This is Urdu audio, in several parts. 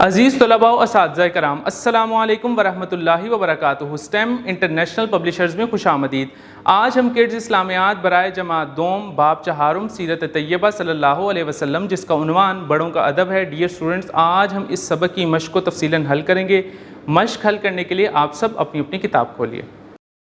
عزیز طلباء و اساتذہ کرام، السلام علیکم ورحمۃ اللہ وبرکاتہ۔ STEM انٹرنیشنل پبلشرز میں خوش آمدید۔ آج ہم کڈز اسلامیات برائے جماعت دوم باب چہارم سیرت طیبہ صلی اللہ علیہ وسلم، جس کا عنوان بڑوں کا ادب ہے۔ ڈیئر اسٹوڈنٹس، آج ہم اس سبق کی مشق کو تفصیلاً حل کریں گے۔ مشق حل کرنے کے لیے آپ سب اپنی اپنی کتاب کھولیے۔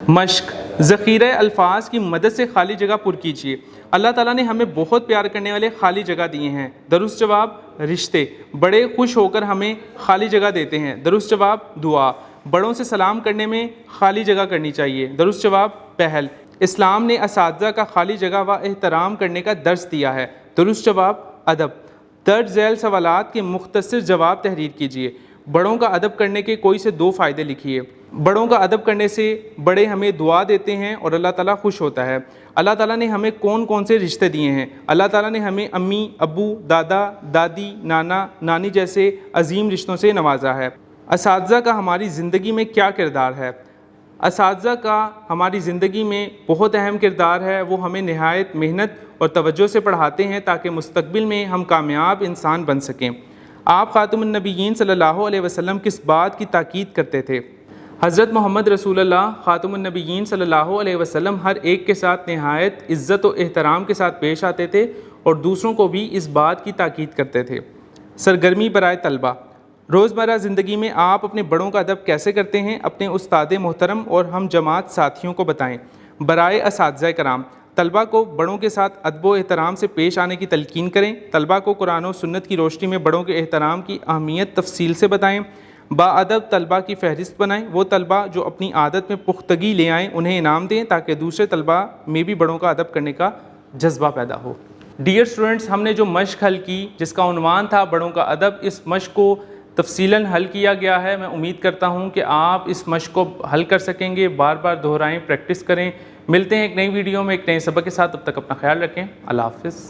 مشق: ذخیرہ الفاظ کی مدد سے خالی جگہ پر کیجیے۔ اللہ تعالیٰ نے ہمیں بہت پیار کرنے والے خالی جگہ دیے ہیں۔ درست جواب: رشتے۔ بڑے خوش ہو کر ہمیں خالی جگہ دیتے ہیں۔ درست جواب: دعا۔ بڑوں سے سلام کرنے میں خالی جگہ کرنی چاہیے۔ درست جواب: پہل۔ اسلام نے اساتذہ کا خالی جگہ و احترام کرنے کا درس دیا ہے۔ درست جواب: ادب۔ درج ذیل سوالات کے مختصر جواب تحریر کیجیے۔ بڑوں کا ادب کرنے کے کوئی سے 2 فائدے لکھیے۔ بڑوں کا ادب کرنے سے بڑے ہمیں دعا دیتے ہیں اور اللہ تعالیٰ خوش ہوتا ہے۔ اللہ تعالیٰ نے ہمیں کون کون سے رشتے دیے ہیں؟ اللہ تعالیٰ نے ہمیں امی، ابو، دادا، دادی، نانا، نانی جیسے عظیم رشتوں سے نوازا ہے۔ اساتذہ کا ہماری زندگی میں کیا کردار ہے؟ اساتذہ کا ہماری زندگی میں بہت اہم کردار ہے۔ وہ ہمیں نہایت محنت اور توجہ سے پڑھاتے ہیں تاکہ مستقبل میں ہم کامیاب انسان بن سکیں۔ آپ خاتم النبیین صلی اللہ علیہ وسلم کس بات کی تاکید کرتے تھے؟ حضرت محمد رسول اللہ خاتم النبیین صلی اللہ علیہ وسلم ہر ایک کے ساتھ نہایت عزت و احترام کے ساتھ پیش آتے تھے اور دوسروں کو بھی اس بات کی تاکید کرتے تھے۔ سرگرمی برائے طلبہ: روزمرہ زندگی میں آپ اپنے بڑوں کا ادب کیسے کرتے ہیں؟ اپنے استاد محترم اور ہم جماعت ساتھیوں کو بتائیں۔ برائے اساتذہ کرام: طلبہ کو بڑوں کے ساتھ ادب و احترام سے پیش آنے کی تلقین کریں۔ طلبہ کو قرآن و سنت کی روشنی میں بڑوں کے احترام کی اہمیت تفصیل سے بتائیں۔ باادب طلبہ کی فہرست بنائیں۔ وہ طلبہ جو اپنی عادت میں پختگی لے آئیں انہیں انعام دیں تاکہ دوسرے طلبہ میں بھی بڑوں کا ادب کرنے کا جذبہ پیدا ہو۔ ڈیئر اسٹوڈنٹس، ہم نے جو مشق حل کی جس کا عنوان تھا بڑوں کا ادب، اس مشق کو تفصیلاً حل کیا گیا ہے۔ میں امید کرتا ہوں کہ آپ اس مشق کو حل کر سکیں گے۔ بار بار دہرائیں، پریکٹس کریں۔ ملتے ہیں ایک نئی ویڈیو میں ایک نئے سبق کے ساتھ۔ تب تک اپنا خیال رکھیں۔ اللہ حافظ۔